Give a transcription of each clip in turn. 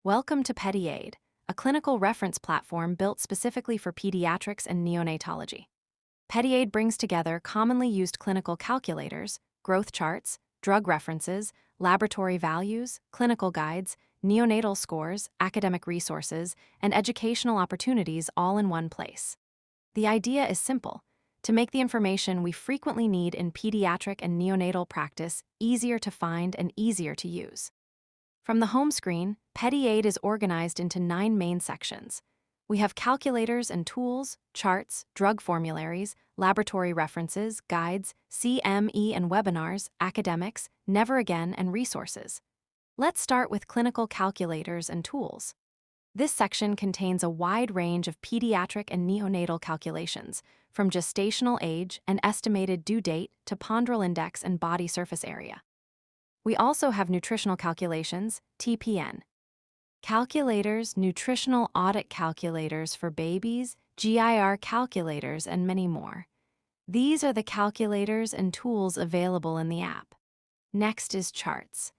Welcome to PediAid, a clinical reference platform built specifically for pediatrics and neonatology. PediAid brings together commonly used clinical calculators, growth charts, drug references, laboratory values, clinical guides, neonatal scores, academic resources, and educational opportunities all in one place. The idea is simple: to make the information we frequently need in pediatric and neonatal practice easier to find and easier to use. From the home screen, PediAid is organized into 9 main sections. We have calculators and tools, charts, drug formularies, laboratory references, guides, CME and webinars, academics, never again, and resources. Let's start with clinical calculators and tools. This section contains a wide range of pediatric and neonatal calculations, from gestational age and estimated due date to ponderal index and body surface area. We also have nutritional calculations, TPN. Calculators, nutritional audit calculators for babies, GIR calculators, and many more. These are the calculators and tools available in the app. Next is charts.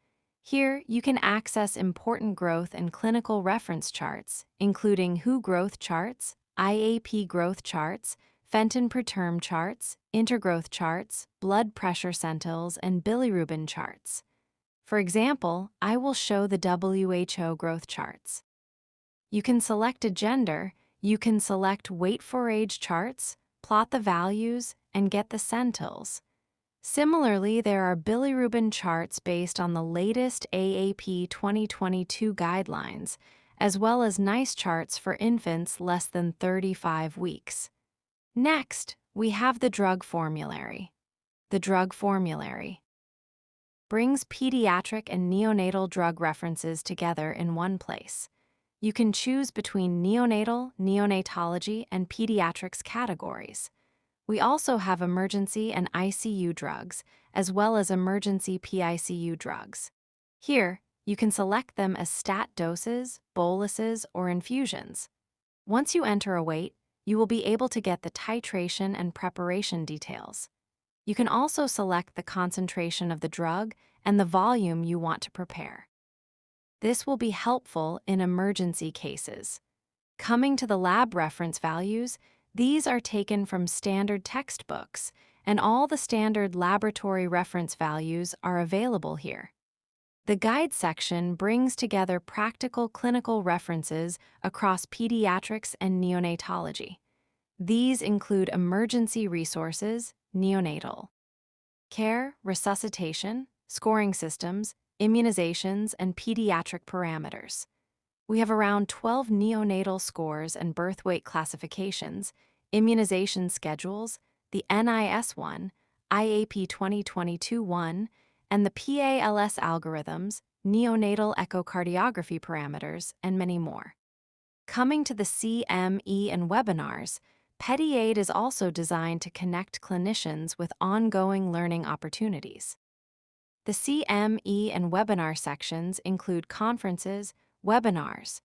Here, you can access important growth and clinical reference charts, including WHO growth charts, IAP growth charts, Fenton preterm charts, intergrowth charts, blood pressure centiles, and bilirubin charts. For example, I will show the WHO growth charts. You can select a gender, you can select weight for age charts, plot the values, and get the centiles. Similarly, there are bilirubin charts based on the latest AAP 2022 guidelines, as well as NICE charts for infants less than 35 weeks. Next, we have the drug formulary. The drug formulary brings pediatric and neonatal drug references together in one place. You can choose between neonatal, neonatology, and pediatrics categories. We also have emergency and ICU drugs, as well as emergency PICU drugs. Here, you can select them as stat doses, boluses, or infusions. Once you enter a weight, you will be able to get the titration and preparation details. You can also select the concentration of the drug and the volume you want to prepare. This will be helpful in emergency cases. Coming to the lab reference values, these are taken from standard textbooks, and all the standard laboratory reference values are available here. The guide section brings together practical clinical references across pediatrics and neonatology. These include emergency resources, neonatal care, resuscitation, scoring systems, immunizations, and pediatric parameters. We have around 12 neonatal scores and birth weight classifications, immunization schedules, the NIS-1, IAP 2022-1, and the PALS algorithms, neonatal echocardiography parameters, and many more. Coming to the CME and webinars, PediAid is also designed to connect clinicians with ongoing learning opportunities. The CME and webinar sections include conferences, webinars,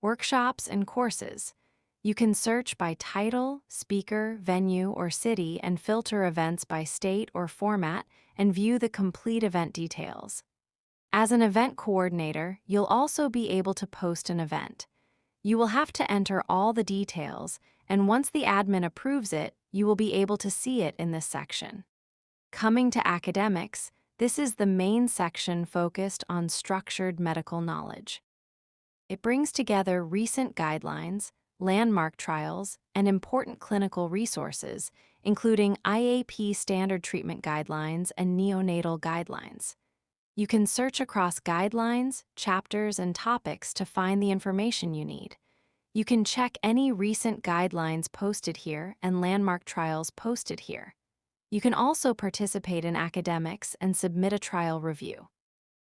workshops, and courses. You can search by title, speaker, venue, or city and filter events by state or format and view the complete event details. As an event coordinator, you'll also be able to post an event. You will have to enter all the details, and once the admin approves it, you will be able to see it in this section. Coming to academics, this is the main section focused on structured medical knowledge. It brings together recent guidelines, landmark trials, and important clinical resources, including IAP standard treatment guidelines and neonatal guidelines. You can search across guidelines, chapters, and topics to find the information you need. You can check any recent guidelines posted here and landmark trials posted here. You can also participate in academics and submit a trial review.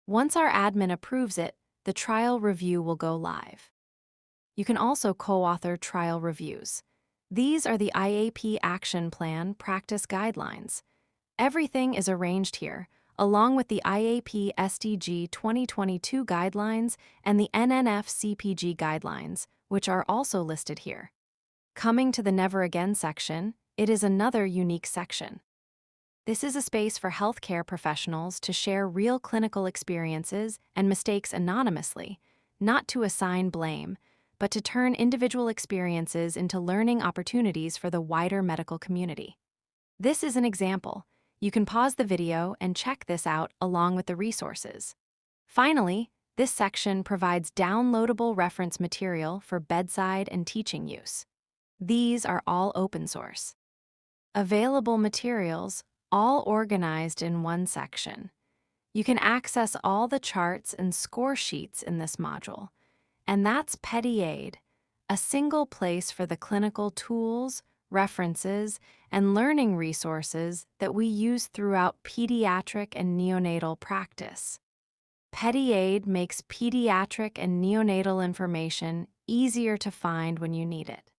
Once our admin approves it, the trial review will go live. You can also co-author trial reviews. These are the IAP Action Plan Practice Guidelines. Everything is arranged here, along with the IAP SDG 2022 guidelines and the NNF CPG guidelines, which are also listed here. Coming to the Never Again section, it is another unique section. This is a space for healthcare professionals to share real clinical experiences and mistakes anonymously. not to assign blame, but to turn individual experiences into learning opportunities for the wider medical community. This is an example. You can pause the video and check this out along with the resources. Finally, this section provides downloadable reference material for bedside and teaching use. These are all open source. Available materials, all organized in one section. You can access all the charts and score sheets in this module, and that's PediAid, a single place for the clinical tools, references, and learning resources that we use throughout pediatric and neonatal practice. PediAid makes pediatric and neonatal information easier to find when you need it.